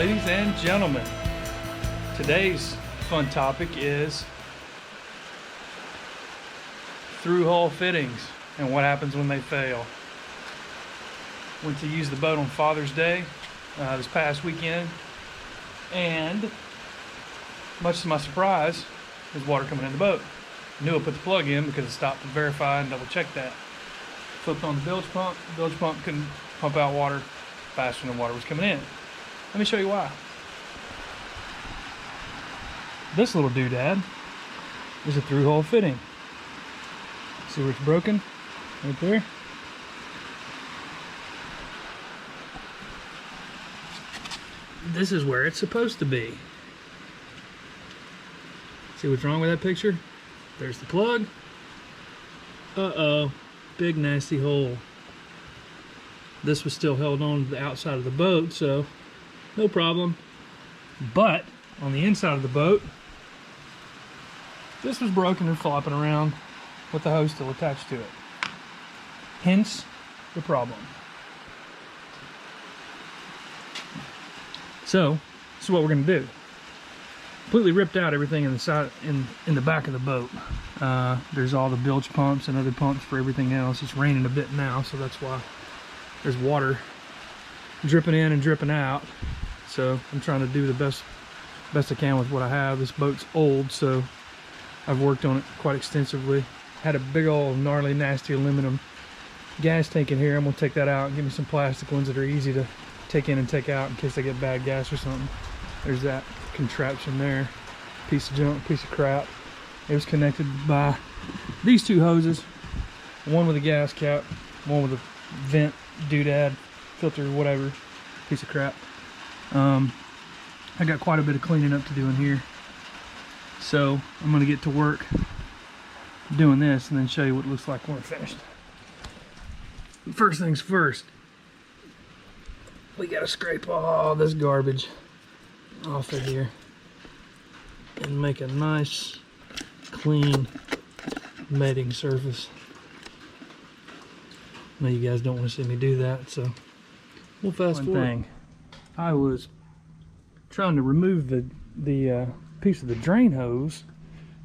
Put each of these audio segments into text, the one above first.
Ladies and gentlemen, today's fun topic is through hull fittings and what happens when they fail. Went to use the boat on Father's Day this past weekend, and much to my surprise, there's water coming in the boat. Knew I put the plug in because it stopped to verify and double check that. Flipped on the bilge pump couldn't pump out water faster than water was coming in. Let me show you why. This little doodad is a through hull fitting. See where it's broken? Right there. This is where it's supposed to be. See what's wrong with that picture? There's the plug. Uh-oh, big nasty hole. This was still held on to the outside of the boat, so no problem. But on the inside of the boat, this was broken and flopping around with the hose still attached to it. Hence the problem. So this is what we're going to do. Completely ripped out everything in the side, in the back of the boat. There's all the bilge pumps and other pumps for everything else. It's raining a bit now, so that's why there's water dripping in and dripping out. So I'm trying to do the best I can with what I have. This boat's old, so I've worked on it quite extensively. Had a big old gnarly nasty aluminum gas tank in here. I'm gonna take that out and give me some plastic ones that are easy to take in and take out in case I get bad gas or something. There's that contraption there, piece of junk, piece of crap. It was connected by these two hoses, one with a gas cap, one with a vent doodad filter, whatever, piece of crap. I got quite a bit of cleaning up to do in here, so I'm gonna get to work doing this and then show you what it looks like when we're finished. First things first, we gotta scrape all this garbage off of here and make a nice clean matting surface. I know you guys don't want to see me do that, so we'll fast forward. I was trying to remove the piece of the drain hose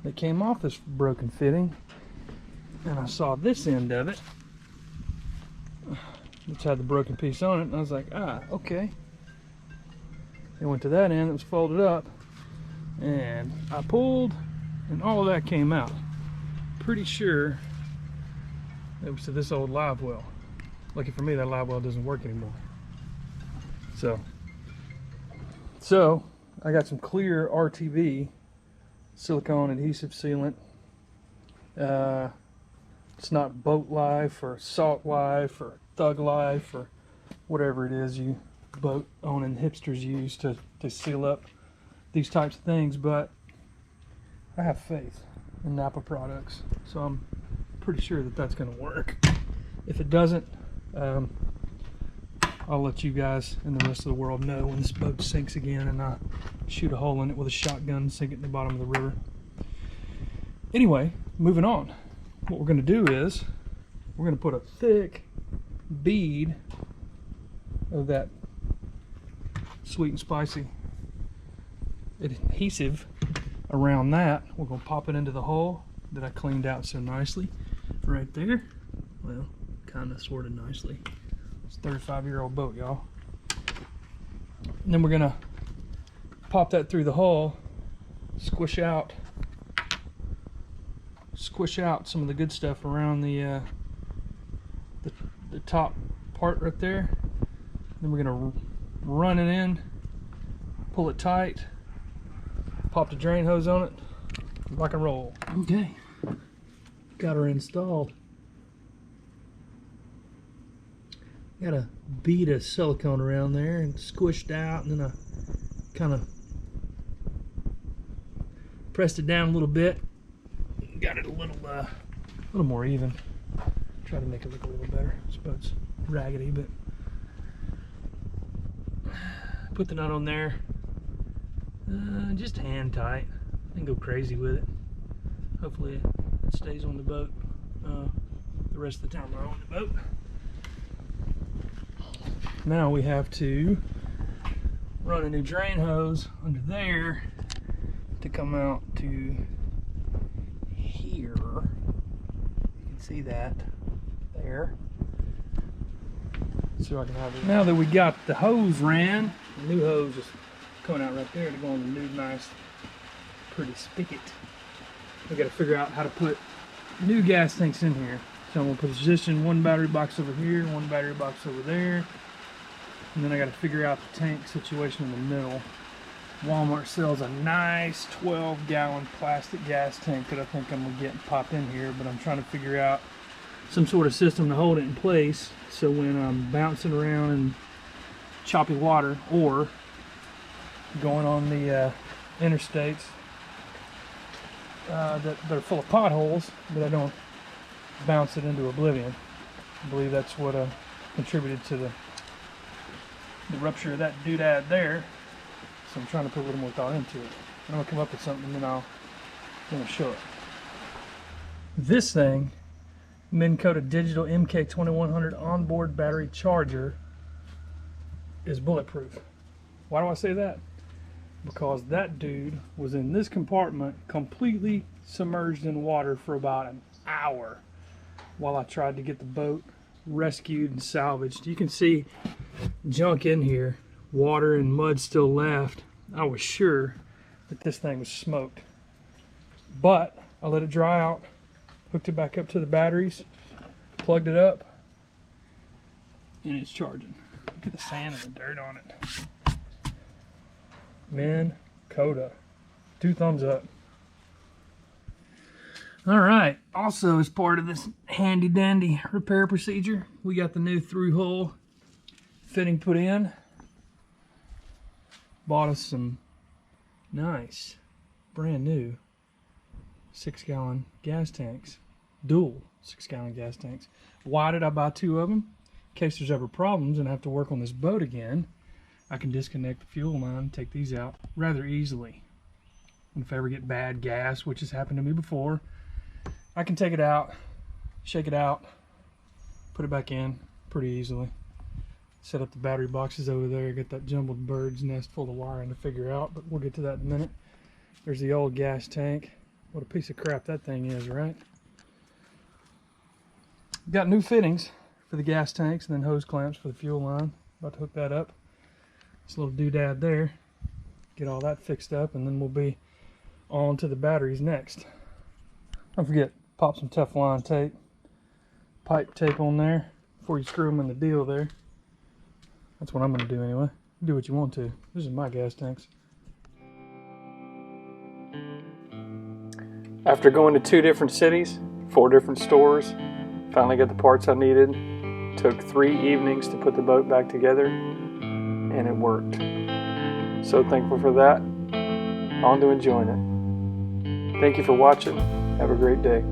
that came off this broken fitting, and I saw this end of it, which had the broken piece on it, and I was like, okay. It went to that end, it was folded up, and I pulled, and all of that came out. Pretty sure it was to this old live well. Lucky for me, that live well doesn't work anymore. So I got some clear RTV silicone adhesive sealant. It's not Boat Life or Salt Life or Thug Life or whatever it is you boat owning hipsters use to seal up these types of things, but I have faith in Napa products, so I'm pretty sure that that's going to work. If it doesn't, I'll let you guys and the rest of the world know when this boat sinks again and I shoot a hole in it with a shotgun and sink it in the bottom of the river. Anyway, moving on. What we're going to do is we're going to put a thick bead of that sweet and spicy adhesive around that. We're going to pop it into the hole that I cleaned out so nicely right there. Well, kind of sort of nicely. It's a 35-year-old boat, y'all. And then we're going to pop that through the hole, squish out some of the good stuff around the top part right there. Then we're going to run it in, pull it tight, pop the drain hose on it, rock and roll. Okay, got her installed. Got a bead of silicone around there and squished out, and then I kind of pressed it down a little bit. Got it a little more even. Try to make it look a little better. I suppose it's raggedy, but put the nut on there. Just hand tight. And go crazy with it. Hopefully it stays on the boat the rest of the time we're on the boat. Now we have to run a new drain hose under there to come out to here. You can see that there. So I can have it. Now that we got the hose ran, the new hose is coming out right there to go on the new nice pretty spigot. We got to figure out how to put new gas tanks in here. So I'm going to position one battery box over here, one battery box over there, and then I got to figure out the tank situation in the middle. Walmart sells a nice 12-gallon plastic gas tank that I think I'm going to get and pop in here, but I'm trying to figure out some sort of system to hold it in place so when I'm bouncing around in choppy water or going on the interstates that are full of potholes, that I don't bounce it into oblivion. I believe that's what contributed to the rupture of that doodad there. So I'm trying to put a little more thought into it. I'm going to come up with something and then I'll show it. This thing, Minn Kota Digital MK2100 onboard battery charger, is bulletproof. Why do I say that? Because that dude was in this compartment completely submerged in water for about an hour while I tried to get the boat rescued and salvaged. You can see junk in here, water and mud still left. I was sure that this thing was smoked, but I let it dry out, hooked it back up to the batteries, plugged it up, and it's charging. Look at the sand and the dirt on it. Minn Kota, 2 thumbs up. All right, also as part of this handy dandy repair procedure, we got the new through hole fitting put in. Bought us some nice brand new 6-gallon gas tanks, dual 6-gallon gas tanks. Why did I buy 2 of them? In case there's ever problems and I have to work on this boat again, I can disconnect the fuel line and take these out rather easily. And if I ever get bad gas, which has happened to me before, I can take it out, shake it out, put it back in pretty easily. Set up the battery boxes over there, get that jumbled bird's nest full of wiring to figure out, but we'll get to that in a minute. There's the old gas tank. What a piece of crap that thing is, right? Got new fittings for the gas tanks and then hose clamps for the fuel line. About to hook that up. This little doodad there. Get all that fixed up and then we'll be on to the batteries next. Don't forget, pop some Teflon tape, pipe tape on there before you screw them in the deal there. That's what I'm going to do anyway. Do what you want to. This is my gas tanks. After going to 2 different cities, 4 different stores, finally got the parts I needed. Took 3 evenings to put the boat back together, and it worked. So thankful for that. On to enjoying it. Thank you for watching. Have a great day.